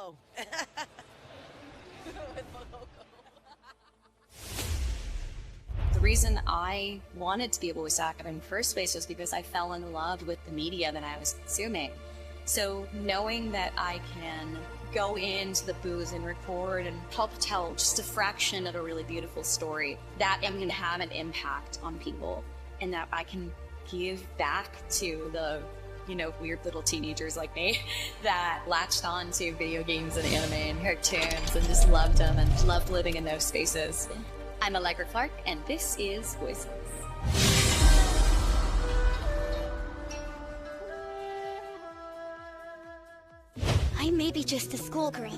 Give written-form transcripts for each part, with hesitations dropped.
logo. With the logo. The reason I wanted to be a voice actor in the first place was because I fell in love with the media that I was consuming. So knowing that I can go into the booth and record and help tell just a fraction of a really beautiful story, that I'm going to have an impact on people, and that I can give back to the weird little teenagers like me that latched on to video games and anime and cartoons and just loved them and loved living in those spaces. I'm Allegra Clark, and this is Voices. I may be just a schoolgirl,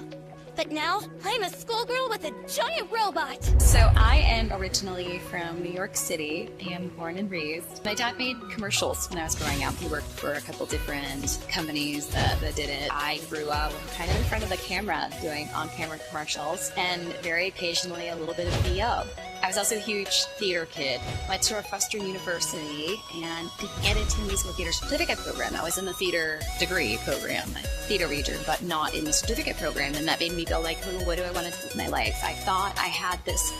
but now I'm a schoolgirl with a giant robot! So I am originally from New York City. I am born and raised. My dad made commercials when I was growing up. He worked for a couple different companies that did it. I grew up kind of in front of the camera doing on-camera commercials and very occasionally a little bit of VO. I was also a huge theater kid. Went to Northwestern University and to get into the musical theater certificate program. I was in the theater degree program, theater major, but not in the certificate program. And that made me go like, oh, what do I want to do with my life? I thought I had this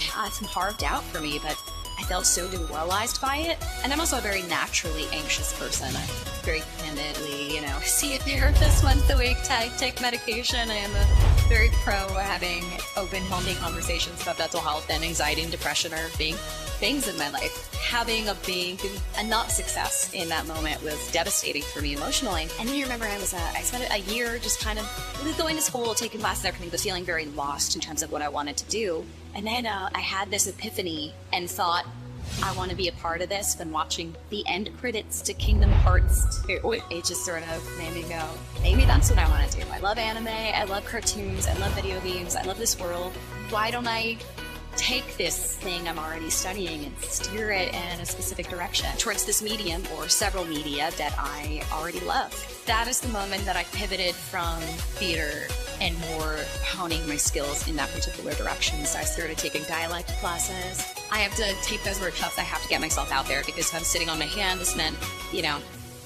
path carved out for me, but I felt so demoralized by it. And I'm also a very naturally anxious person. I very candidly, see a therapist once a week, take medication. I am very pro having open, healthy conversations about mental health, and anxiety and depression are big things in my life. Having a not success in that moment was devastating for me emotionally. And then you remember I spent a year just kind of going to school, taking classes, everything, but feeling very lost in terms of what I wanted to do. And then I had this epiphany and thought, I want to be a part of this. Been watching the end credits to Kingdom Hearts 2. It just sort of made me go, maybe that's what I want to do. I love anime, I love cartoons, I love video games, I love this world. Why don't I take this thing I'm already studying and steer it in a specific direction towards this medium or several media that I already love? That is the moment that I pivoted from theater and more honing my skills in that particular direction. So I started taking dialect classes. I have to take those workshops. I have to get myself out there, because if I'm sitting on my hand, this meant,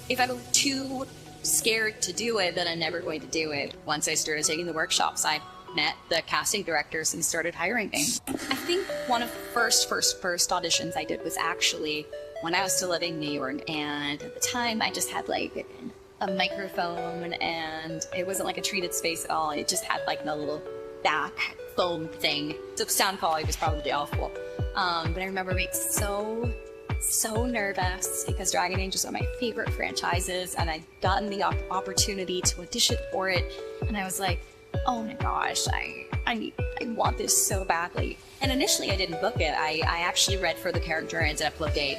if I'm too scared to do it, then I'm never going to do it. Once I started taking the workshops, I met the casting directors and started hiring me. I think one of the first auditions I did was actually when I was still living in New York, and at the time I just had like a microphone, and it wasn't like a treated space at all. It just had like the little back foam thing. The sound quality was probably awful. But I remember being so nervous because Dragon Age is one of my favorite franchises, and I'd gotten the opportunity to audition for it, and I was like, oh my gosh, I want this so badly. And initially I didn't book it. I actually read for the character and ended up booking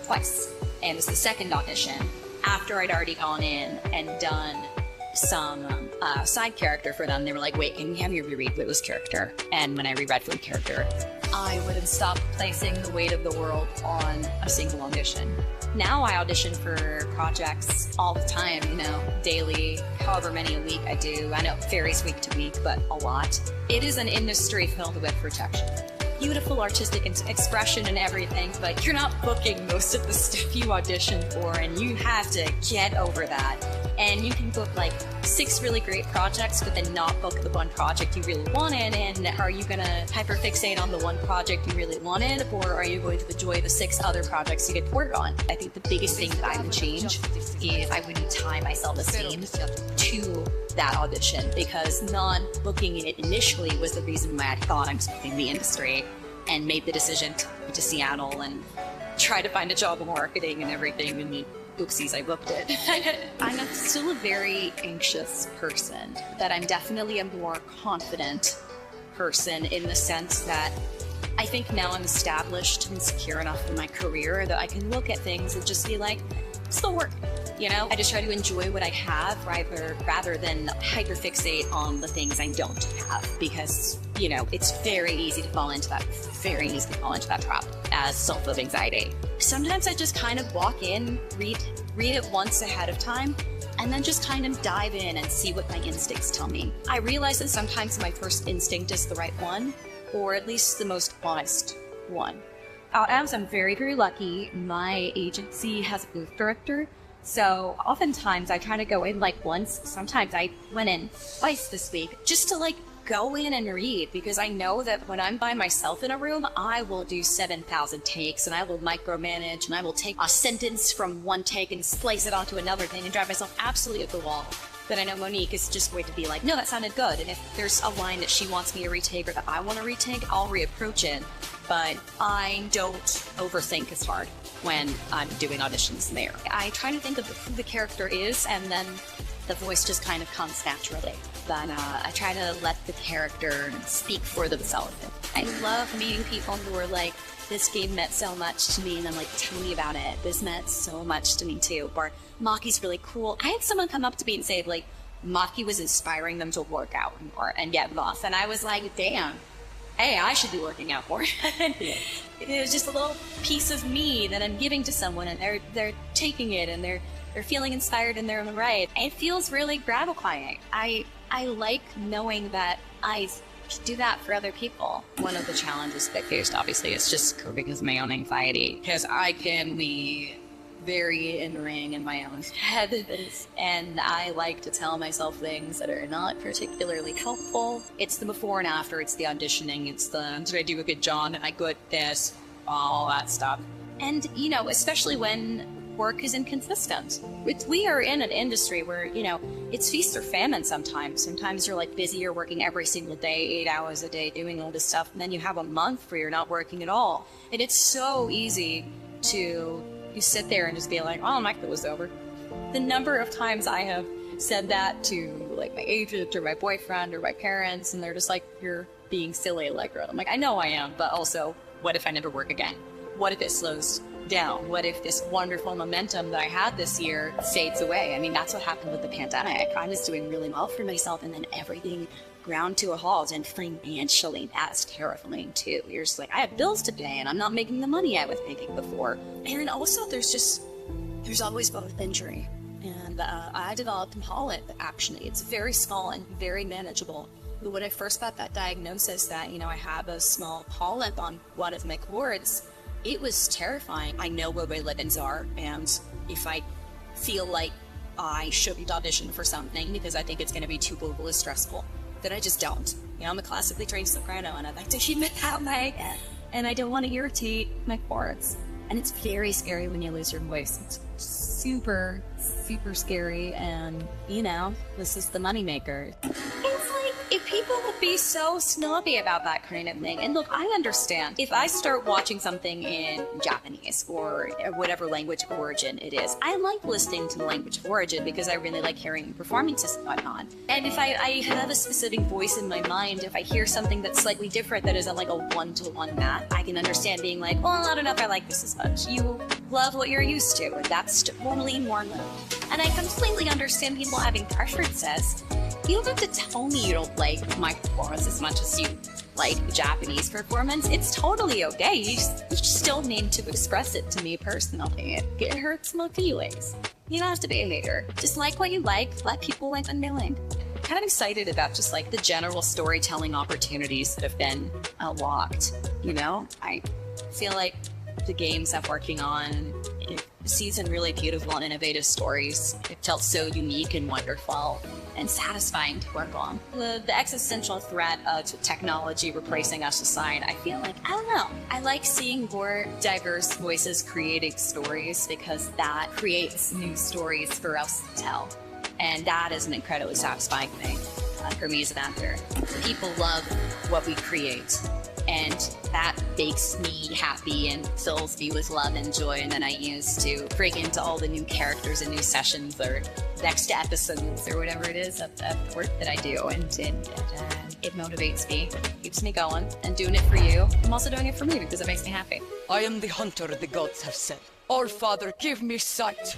twice. And it was the second audition after I'd already gone in and done some side character for them. They were like, wait, can you have me reread Willow's character? And when I reread for the character, I would have stopped placing the weight of the world on a single audition. Now I audition for projects all the time, daily, however many a week I do. I know it varies week to week, but a lot. It is an industry filled with rejection. Beautiful artistic expression and everything, but you're not booking most of the stuff you audition for, and you have to get over that. And you can book like 6 really great projects, but then not book the one project you really wanted. And are you gonna hyperfixate on the one project you really wanted, or are you going to enjoy the 6 other projects you get to work on? I think the biggest thing that I would change is I wouldn't tie my self-esteem to that audition, because not booking it initially was the reason why I thought I'm leaving the industry, and made the decision to move to Seattle and try to find a job in marketing and everything, and oopsies, I booked it. I'm still a very anxious person, but I'm definitely a more confident person in the sense that I think now I'm established and secure enough in my career that I can look at things and just be like, still work. I just try to enjoy what I have rather than hyperfixate on the things I don't have, because, it's very easy to fall into that trap as self-love anxiety. Sometimes I just kind of walk in, read it once ahead of time, and then just kind of dive in and see what my instincts tell me. I realize that sometimes my first instinct is the right one, or at least the most honest one. I'm very, very lucky. My agency has a booth director So oftentimes I try to go in like once, sometimes I went in twice this week, just to like go in and read, because I know that when I'm by myself in a room, I will do 7,000 takes and I will micromanage and I will take a sentence from one take and splice it onto another thing and drive myself absolutely at the wall. But I know Monique is just going to be like, no, that sounded good. And if there's a line that she wants me to retake or that I want to retake, I'll reapproach it. But I don't overthink as hard when I'm doing auditions there. I try to think of who the character is, and then the voice just kind of comes naturally. But I try to let the character speak for themselves. I love meeting people who are like, this game meant so much to me, and I'm like, tell me about it. This meant so much to me too. Or Maki's really cool. I had someone come up to me and say, like, Maki was inspiring them to work out more and get buff. And I was like, damn, hey, I should be working out more. It was just a little piece of me that I'm giving to someone, and they're taking it, and they're feeling inspired in their own right. It feels really gratifying. I like knowing that I do that for other people. One of the challenges that I faced, obviously, is just coping with my own anxiety, because I can be very in-ring in my own head, and I like to tell myself things that are not particularly helpful. It's the before and after, it's the auditioning, it's the, did I do a good job, am I good at this, all that stuff. And, you know, especially when work is inconsistent. We are in an industry where, you know, it's feast or famine sometimes. Sometimes you're like busy, you're working every single day, 8 hours a day, doing all this stuff, and then you have a month where you're not working at all. And it's so easy to you sit there and just be like, oh, my was over. The number of times I have said that to like my agent or my boyfriend or my parents, and they're just like, you're being silly, Allegra. I'm like, I know I am, but also, what if I never work again? What if it slows down? What if this wonderful momentum that I had this year fades away? I mean, that's what happened with the pandemic. I was doing really well for myself, and then everything ground to a halt, and financially, that's terrifying too. You're just like, I have bills to pay, and I'm not making the money I was making before. And then also, there's always both injury. And I developed a polyp, actually. It's very small and very manageable. But when I first got that diagnosis that, you know, I have a small polyp on one of my cords, it was terrifying. I know where my lemons are, and if I feel like I shouldn't audition for something because I think it's going to be too globally stressful, then I just don't. You know, I'm a classically trained soprano, and I'd like to keep it that way, and I don't want to irritate my cords. And it's very scary when you lose your voice. It's super, super scary, and, you know, this is the moneymaker. It's like, if people would be so snobby about that kind of thing, and look, I understand. If I start watching something in Japanese or whatever language of origin it is, I like listening to the language of origin because I really like hearing performances and whatnot. And if I have a specific voice in my mind, if I hear something that's slightly different that isn't like a one-to-one match, I can understand being like, well, I don't know if I like this as much. You love what you're used to, and that's totally normal. And I completely understand people having preferences. You don't have to tell me you don't like my performance as much as you like the Japanese performance. It's totally okay. You still need to express it to me personally. It hurts my feelings. You don't have to be a hater. Just like what you like. Let people like what they like. Kind of excited about just like the general storytelling opportunities that have been unlocked. You know, I feel like the games I'm working on, it season really beautiful and innovative stories. It felt so unique and wonderful and satisfying to work on. The existential threat of technology replacing us aside, I feel like, I don't know. I like seeing more diverse voices creating stories because that creates new stories for us to tell. And that is an incredibly satisfying thing for me as an actor. People love what we create, and that makes me happy and fills me with love and joy, and then I use to break into all the new characters and new sessions or next episodes or whatever it is of work that I do, and it motivates me, keeps me going, and doing it for you. I'm also doing it for me because it makes me happy. I am the hunter the gods have sent. Our Father, give me sight.